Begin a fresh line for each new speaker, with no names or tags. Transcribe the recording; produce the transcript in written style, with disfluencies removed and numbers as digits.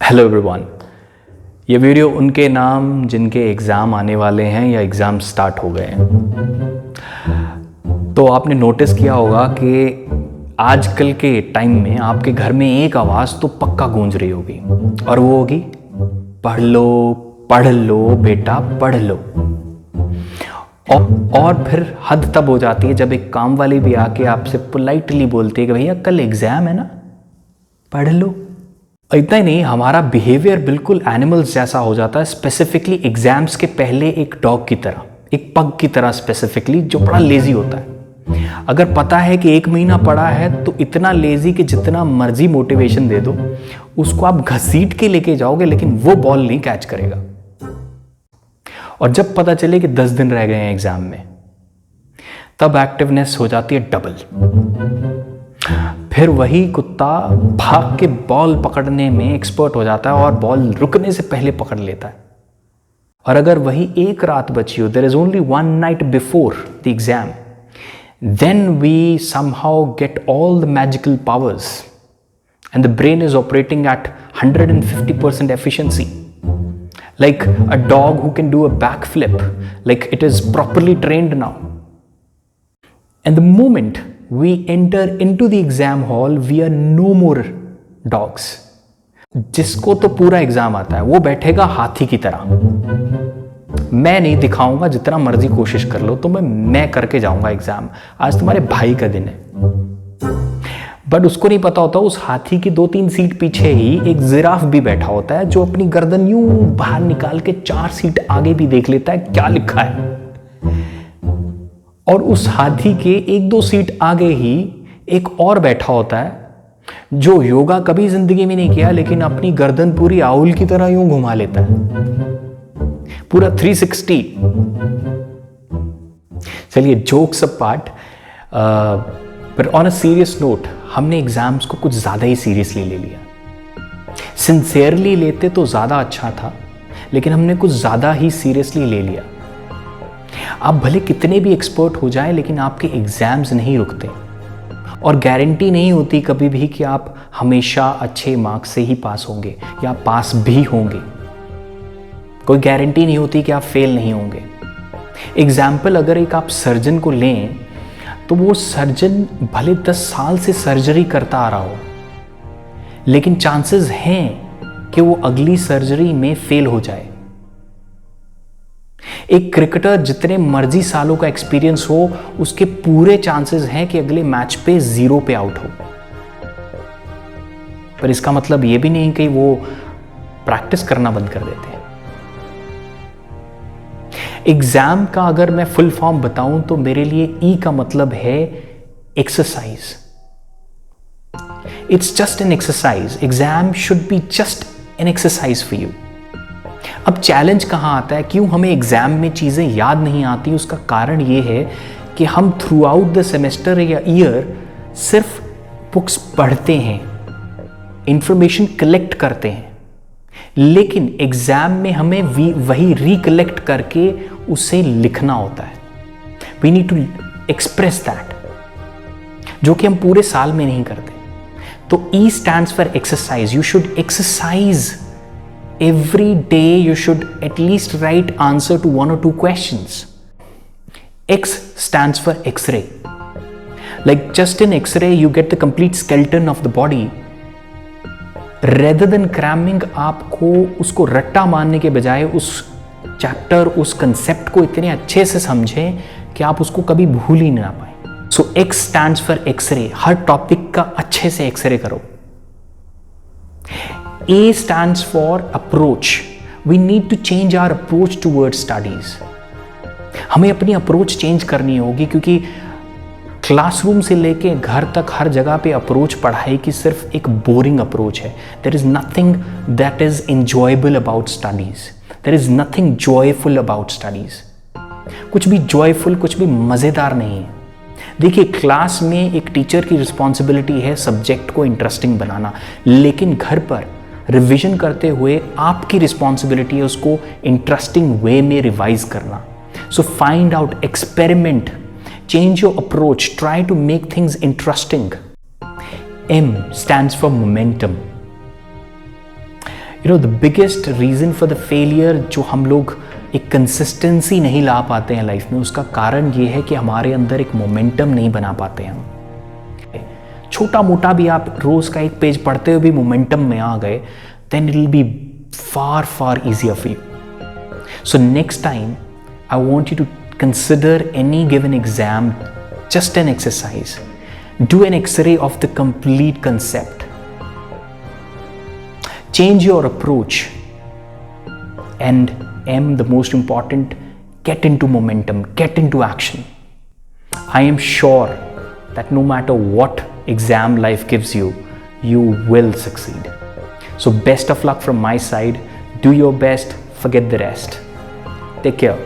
Hello everyone. ये video उनके नाम जिनके एग्ज़ाम आने वाले हैं या एग्ज़ाम स्टार्ट हो गए हैं। तो आपने नोटिस किया होगा कि आजकल के टाइम में आपके घर में एक आवाज़ तो पक्का गूंज रही होगी और वो होगी पढ़ लो बेटा पढ़ लो। और फिर हद तब हो जाती है जब एक काम वाली भी आके आपसे पोलाइटली बोलती है कि भैया कल एग्ज़ाम है ना, पढ़ लो। इतना ही नहीं, हमारा बिहेवियर बिल्कुल एनिमल्स जैसा हो जाता है, स्पेसिफिकली एग्जाम्स के पहले एक डॉग की तरह, एक पग की तरह स्पेसिफिकली, जो बड़ा लेजी होता है। अगर पता है कि 1 महीना पड़ा है तो इतना लेजी कि जितना मर्जी मोटिवेशन दे दो उसको आप घसीट के लेके जाओगे लेकिन वो बॉल नहीं कैच करेगा। और जब पता चले कि 10 दिन रह गए हैं एग्जाम में, तब एक्टिवनेस हो जाती है डबल। फिर वही कुत्ता भाग के बॉल पकड़ने में एक्सपर्ट हो जाता है और बॉल रुकने से पहले पकड़ लेता है। और अगर वही एक रात बची हो, there is only 1 night before the exam, then we somehow get all the magical powers and the brain is operating at 150% efficiency, like a dog who can do a backflip, like it is properly trained now. And the moment we enter into the exam hall, we are no more dogs. जिसको तो पूरा exam आता है वो बैठेगा हाथी की तरह। मैं नहीं दिखाऊंगा, जितना मर्जी कोशिश कर लो, तो मैं करके जाऊंगा एग्जाम, आज तुम्हारे भाई का दिन है। बट उसको नहीं पता होता उस हाथी की 2-3 सीट पीछे ही एक जिराफ भी बैठा होता है, जो अपनी गर्दन यूं बाहर निकाल के 4 सीट आगे भी देख लेता है क्या लिखा है। और उस हाथी के 1-2 सीट आगे ही एक और बैठा होता है जो योगा कभी जिंदगी में नहीं किया, लेकिन अपनी गर्दन पूरी आउल की तरह यूं घुमा लेता है, पूरा 360। चलिए, जोक्स अपार्ट, पर ऑन अ सीरियस नोट, हमने एग्जाम्स को कुछ ज्यादा ही सीरियसली ले लिया। सिंसियरली लेते तो ज्यादा अच्छा था, लेकिन हमने कुछ ज्यादा ही सीरियसली ले लिया। आप भले कितने भी एक्सपर्ट हो जाएं, लेकिन आपके एग्जाम्स नहीं रुकते और गारंटी नहीं होती कभी भी कि आप हमेशा अच्छे मार्क्स से ही पास होंगे या पास भी होंगे। कोई गारंटी नहीं होती कि आप फेल नहीं होंगे। एग्जाम्पल, अगर एक आप सर्जन को लें तो वो सर्जन भले 10 साल से सर्जरी करता आ रहा हो, लेकिन चांसेस हैं कि वो अगली सर्जरी में फेल हो जाए। एक क्रिकेटर जितने मर्जी सालों का एक्सपीरियंस हो, उसके पूरे चांसेस हैं कि अगले मैच पे 0 पे आउट हो। पर इसका मतलब यह भी नहीं कि वो प्रैक्टिस करना बंद कर देते हैं। एग्जाम का अगर मैं फुल फॉर्म बताऊं तो मेरे लिए ई का मतलब है exercise. It's just an exercise. Exam should be just an exercise for you. अब चैलेंज कहां आता है, क्यों हमें एग्जाम में चीजें याद नहीं आती? उसका कारण यह है कि हम थ्रू आउट द सेमेस्टर या ईयर सिर्फ बुक्स पढ़ते हैं, इंफॉर्मेशन कलेक्ट करते हैं, लेकिन एग्जाम में हमें वही रिकलेक्ट करके उसे लिखना होता है। We need to express that, जो कि हम पूरे साल में नहीं करते। तो E stands for exercise. You should exercise every day. You should at least write answer to 1 or 2 questions. X stands for X-ray. Like just in X-ray you get the complete skeleton of the body. Rather than cramming, आपको उसको रट्टा मारने के बजाय उस chapter, उस concept को इतने अच्छे से समझें कि आप उसको कभी भूल ही ना पाए। So X stands for X-ray. Her topic का अच्छे से एक्सरे करो। A stands for approach. We need to change our approach towards studies. हमें अपनी अप्रोच चेंज करनी होगी, क्योंकि क्लासरूम से लेके घर तक हर जगह पे अप्रोच पढ़ाई की सिर्फ एक बोरिंग अप्रोच है। There is nothing that is enjoyable about studies. There is nothing joyful about studies. कुछ भी joyful, कुछ भी मजेदार नहीं है। देखिए, क्लास में एक टीचर की रिस्पॉन्सिबिलिटी है सब्जेक्ट को इंटरेस्टिंग बनाना, लेकिन घर पर रिवीजन करते हुए आपकी रिस्पॉन्सिबिलिटी है उसको इंटरेस्टिंग वे में रिवाइज करना। So find out, experiment, change your approach, try to make things interesting. M stands for momentum. You know the biggest reason for the failure जो हम लोग एक कंसिस्टेंसी नहीं ला पाते हैं लाइफ में, उसका कारण ये है कि हमारे अंदर एक मोमेंटम नहीं बना पाते हैं हम। छोटा मोटा भी आप रोज का एक पेज पढ़ते हुए भी मोमेंटम में आ गए, then it will be far far easier for you. So next time I want you to consider any given exam just an exercise. Do an X-ray of the complete concept. Change your approach. And M, the most important, get into momentum, get into action. I am sure that no matter what exam life gives you, you will succeed. So best of luck from my side. Do your best, forget the rest. Take care.